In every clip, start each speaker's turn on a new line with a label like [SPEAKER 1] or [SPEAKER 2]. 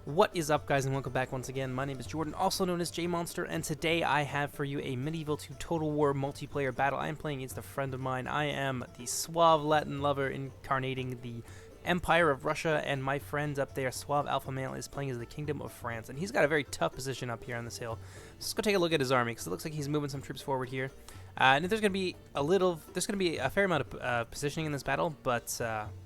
[SPEAKER 1] What is up, guys, and welcome back once again. My name is Jordan, also known as J-Monster, and today I have for you a Medieval 2 Total War multiplayer battle. I am playing against a friend of mine. I am the suave Latin lover incarnating the Empire of Russia, and my friend up there, Suave Alpha Male, is playing as the Kingdom of France, and he's got a very tough position up here on this hill. So let's go take a look at his army, because it looks like he's moving some troops forward here. And there's going to be a fair amount of positioning in this battle, but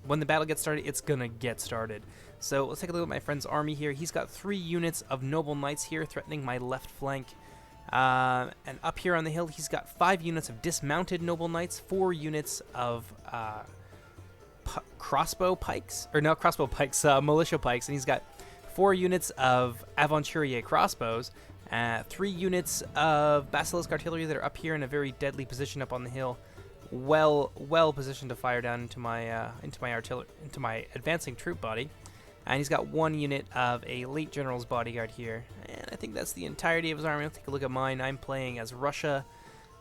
[SPEAKER 1] when the battle gets started, it's going to get started. So let's take a look at my friend's army here. He's got 3 units of noble knights here threatening my left flank. And up here on the hill, he's got 5 units of dismounted noble knights, 4 units of militia pikes, and he's got 4 units of aventurier crossbows, 3 units of basilisk artillery that are up here in a very deadly position up on the hill, well positioned to fire down into my advancing troop body. And he's got 1 unit of a late general's bodyguard here. And I think that's the entirety of his army. Let's take a look at mine. I'm playing as Russia.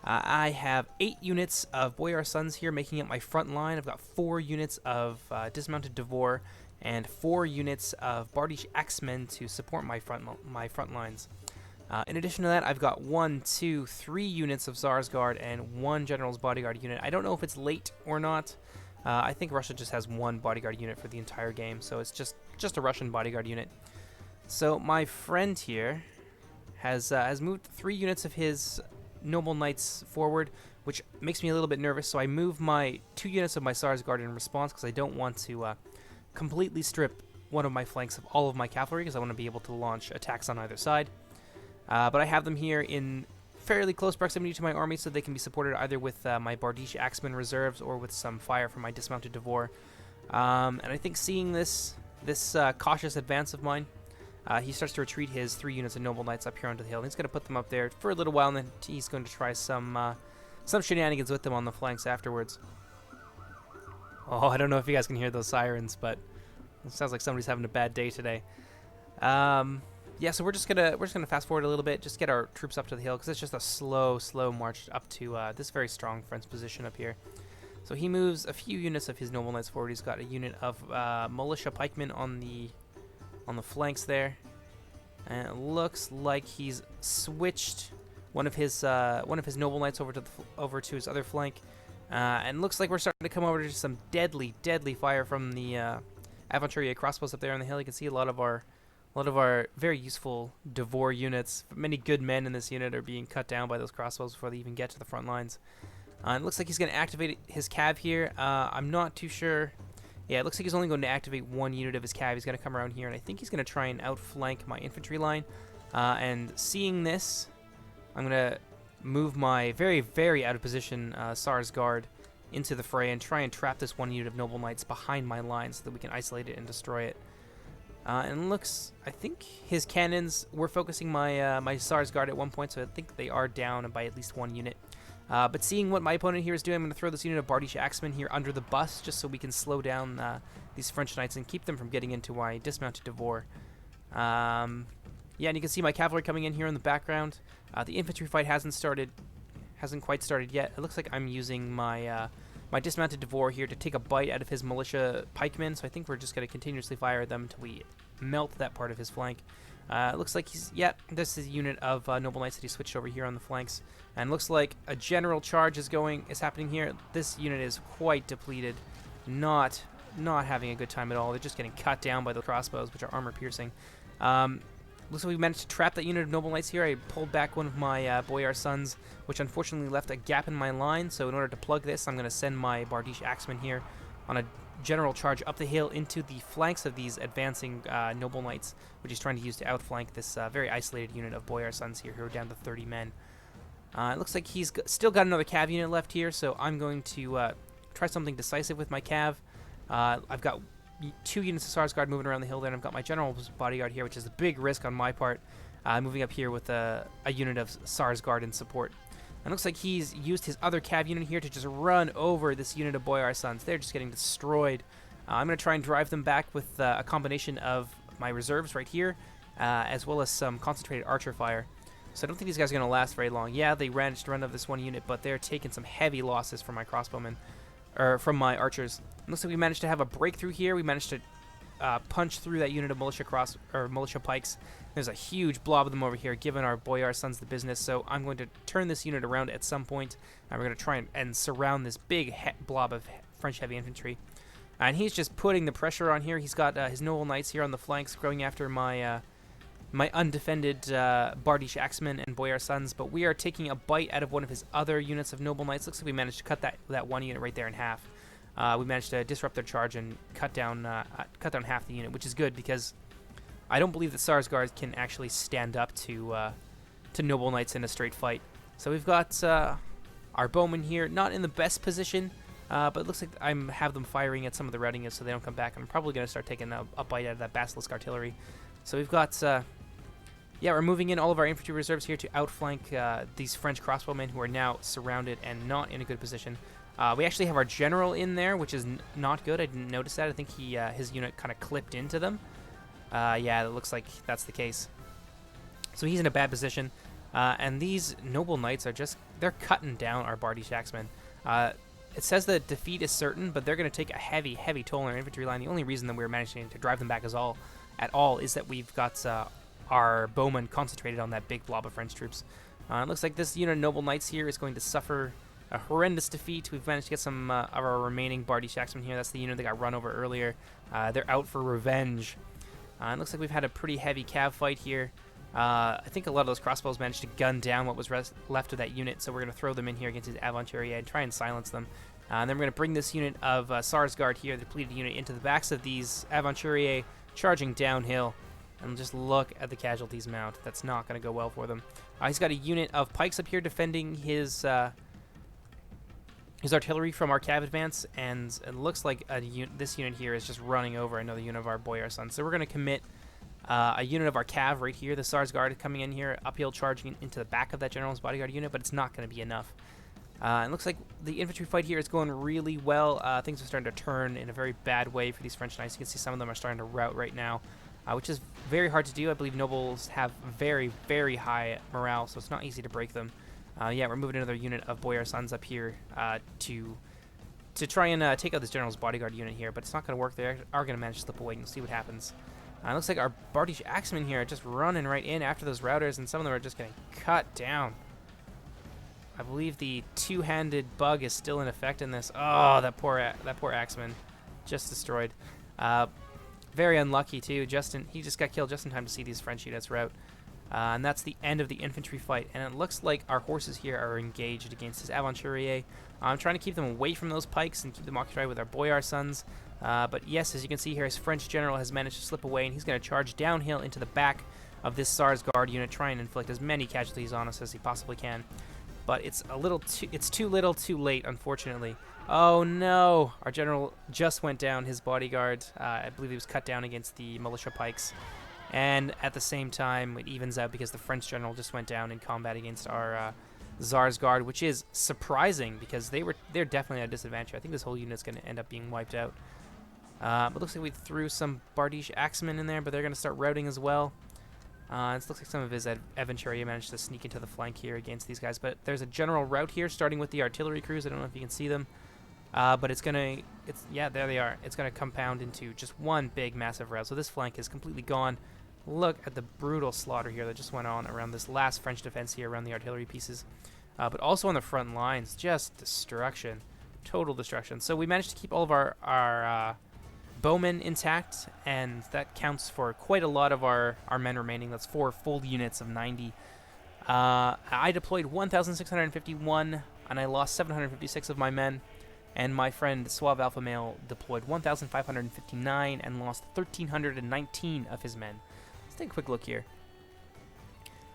[SPEAKER 1] I have 8 units of Boyar Sons here making up my front line. I've got 4 units of dismounted Devor and 4 units of Bardish Axemen to support my front lines. In addition to that, I've got 3 units of Tsar's Guard and 1 General's Bodyguard unit. I don't know if it's late or not. I think Russia just has 1 bodyguard unit for the entire game, so it's just a Russian bodyguard unit. So my friend here has moved 3 units of his noble knights forward, which makes me a little bit nervous. So I move my 2 units of my Tsar's Guard in response because I don't want to completely strip one of my flanks of all of my cavalry because I want to be able to launch attacks on either side. But I have them here in fairly close proximity to my army so they can be supported either with my Bardiche Axeman reserves or with some fire from my dismounted Devor. And I think seeing this cautious advance of mine, he starts to retreat his 3 units of noble knights up here onto the hill. And he's going to put them up there for a little while, and then he's going to try some shenanigans with them on the flanks afterwards. Oh, I don't know if you guys can hear those sirens, but it sounds like somebody's having a bad day today. Yeah, so we're just gonna fast forward a little bit, just get our troops up to the hill because it's just a slow march up to this very strong French position up here. So he moves a few units of his noble knights forward. He's got a unit of militia pikemen on the flanks there, and it looks like he's switched one of his noble knights over to his other flank, and looks like we're starting to come over to some deadly fire from the aventurier crossbows up there on the hill. You can see a lot of our very useful Devor units. Many good men in this unit are being cut down by those crossbows before they even get to the front lines. It looks like he's going to activate his cav here. I'm not too sure. Yeah, it looks like he's only going to activate 1 unit of his cav. He's going to come around here, and I think he's going to try and outflank my infantry line. And seeing this, I'm going to move my very out of position Tsar's Guard into the fray and try and trap this 1 unit of noble knights behind my line so that we can isolate it and destroy it. And looks, I think his cannons were focusing my my Tsar's Guard at one point, so I think they are down by at least 1 unit. But seeing what my opponent here is doing, I'm going to throw this unit of Bardiche Axemen here under the bus, just so we can slow down these French knights and keep them from getting into my dismounted Devor. Yeah, and you can see my cavalry coming in here in the background. The infantry fight hasn't quite started yet. It looks like I'm using my my dismounted Devor here to take a bite out of his militia pikemen, so I think we're just going to continuously fire at them until we melt that part of his flank. It looks like this is a unit of noble knights that he switched over here on the flanks, and looks like a general charge is happening here. This unit is quite depleted, not having a good time at all. They're just getting cut down by the crossbows, which are armor piercing. Looks like we managed to trap that unit of noble knights here. I pulled back one of my Boyar Sons, which unfortunately left a gap in my line. So in order to plug this, I'm going to send my Bardiche Axemen here on a general charge up the hill into the flanks of these advancing noble knights, which he's trying to use to outflank this very isolated unit of Boyar Sons here, who are down to 30 men. It looks like he's still got another cav unit left here, so I'm going to try something decisive with my cav. I've got 2 units of Tsar's Guard moving around the hill there, and I've got my General's Bodyguard here, which is a big risk on my part, moving up here with a unit of Tsar's Guard in support. And it looks like he's used his other cav unit here to just run over this unit of Boyar Sons. They're just getting destroyed. I'm going to try and drive them back with a combination of my reserves right here, as well as some concentrated archer fire. So I don't think these guys are going to last very long. Yeah, they managed to run over this 1 unit, but they're taking some heavy losses from my crossbowmen, or from my archers. It looks like we managed to have a breakthrough here. We managed to punch through that unit of militia pikes. There's a huge blob of them over here, giving our Boyar sons the business. So I'm going to turn this unit around at some point, and we're going to try and surround this big blob of French heavy infantry. And he's just putting the pressure on here. He's got his noble knights here on the flanks, going after my my undefended Bardish axemen and Boyar sons. But we are taking a bite out of one of his other units of noble knights. Looks like we managed to cut that one unit right there in half. We managed to disrupt their charge and cut down half the unit, which is good because I don't believe that Sarsgaard can actually stand up to noble knights in a straight fight. So we've got our bowmen here, not in the best position, but it looks like I have them firing at some of the routing so they don't come back. I'm probably going to start taking a bite out of that Basilisk artillery. So we've got, yeah, we're moving in all of our infantry reserves here to outflank these French crossbowmen who are now surrounded and not in a good position. We actually have our general in there, which is not good. I didn't notice that. I think his unit kind of clipped into them. Yeah, it looks like that's the case. So he's in a bad position. And these noble knights are they're cutting down our Bardish axemen. It says that defeat is certain, but they're going to take a heavy, heavy toll on our infantry line. The only reason that we're managing to drive them back at all is that we've got our bowmen concentrated on that big blob of French troops. It looks like this unit of noble knights here is going to suffer a horrendous defeat. We've managed to get some of our remaining Bardish axemen here. That's the unit that got run over earlier. They're out for revenge. It looks like we've had a pretty heavy cav fight here. I think a lot of those crossbows managed to gun down what was left of that unit, so we're going to throw them in here against his Aventurier and try and silence them. And then we're going to bring this unit of Sarsgaard here, the depleted unit, into the backs of these Aventurier, charging downhill. And just look at the casualties mount. That's not going to go well for them. He's got a unit of pikes up here defending his artillery from our cav advance, and it looks like this unit here is just running over another unit of our Boyar sons. So we're going to commit a unit of our cav right here. The Sarsgaard coming in here, uphill charging into the back of that general's bodyguard unit, but it's not going to be enough. It looks like the infantry fight here is going really well. Things are starting to turn in a very bad way for these French knights. You can see some of them are starting to rout right now, which is very hard to do. I believe nobles have very, very high morale, so it's not easy to break them. Yeah, we're moving another unit of Boyar sons up here to try and take out this general's bodyguard unit here, but it's not going to work. They are going to manage to slip away and see what happens. It looks like our Bardish axemen here are just running right in after those routers, and some of them are just getting cut down. I believe the two-handed bug is still in effect in this. Oh, that poor axeman, just destroyed. Very unlucky too. He just got killed just in time to see these French units rout. And that's the end of the infantry fight. And it looks like our horses here are engaged against his Aventurier. I'm trying to keep them away from those pikes and keep them occupied with our Boyar sons. But yes, as you can see here, his French general has managed to slip away, and he's going to charge downhill into the back of this Sarsgaard unit, try and inflict as many casualties on us as he possibly can. But it's too little too late, unfortunately. Oh no, our general just went down. His bodyguard, I believe he was cut down against the militia pikes. And at the same time, it evens out because the French general just went down in combat against our Sarsgaard, which is surprising because they're definitely at a disadvantage. I think this whole unit's going to end up being wiped out. It looks like we threw some Bardish axemen in there, but they're going to start routing as well. It looks like some of his Aventurier managed to sneak into the flank here against these guys, but there's a general rout here starting with the artillery crews. I don't know if you can see them, but yeah, there they are. It's gonna compound into just one big massive rout. So this flank is completely gone. Look at the brutal slaughter here that just went on around this last French defense here around the artillery pieces, but also on the front lines, just destruction, total destruction. So we managed to keep all of our bowmen intact, and that counts for quite a lot of our men remaining. That's 4 full units of 90. I deployed 1,651, and I lost 756 of my men, and my friend Suave Alpha Male deployed 1,559 and lost 1,319 of his men. Let's take a quick look here.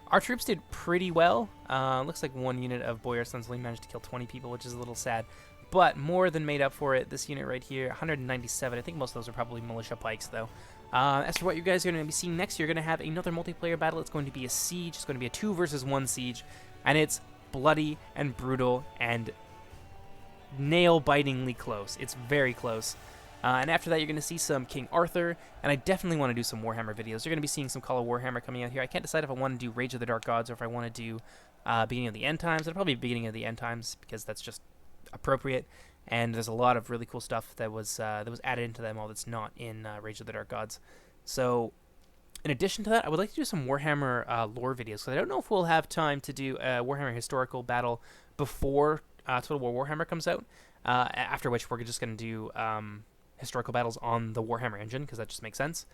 [SPEAKER 1] Our troops did pretty well. Looks like one unit of Boyar Sons only managed to kill 20 people, which is a little sad. But more than made up for it. This unit right here, 197. I think most of those are probably militia pikes, though. As for what you guys are going to be seeing next, you're going to have another multiplayer battle. It's going to be a siege. It's going to be a 2 versus 1 siege. And it's bloody and brutal and nail-bitingly close. It's very close. And after that, you're going to see some King Arthur. And I definitely want to do some Warhammer videos. You're going to be seeing some Call of Warhammer coming out here. I can't decide if I want to do Rage of the Dark Gods or if I want to do Beginning of the End Times. It'll probably be Beginning of the End Times because that's just appropriate. and there's a lot of really cool stuff that was added into them all that's not in Rage of the Dark Gods. So in addition to that, I would like to do some Warhammer lore videos, because I don't know if we'll have time to do a Warhammer historical battle before Total War Warhammer comes out, after which we're just going to do historical battles on the Warhammer engine, because that just makes sense.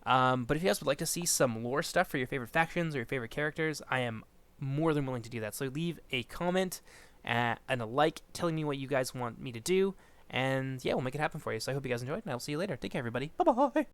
[SPEAKER 1] But if you guys would like to see some lore stuff for your favorite factions or your favorite characters, I am more than willing to do that. So leave a comment and a like telling me what you guys want me to do, and yeah, we'll make it happen for you. So I hope you guys enjoyed, and I'll see you later. Take care, everybody. Bye-bye.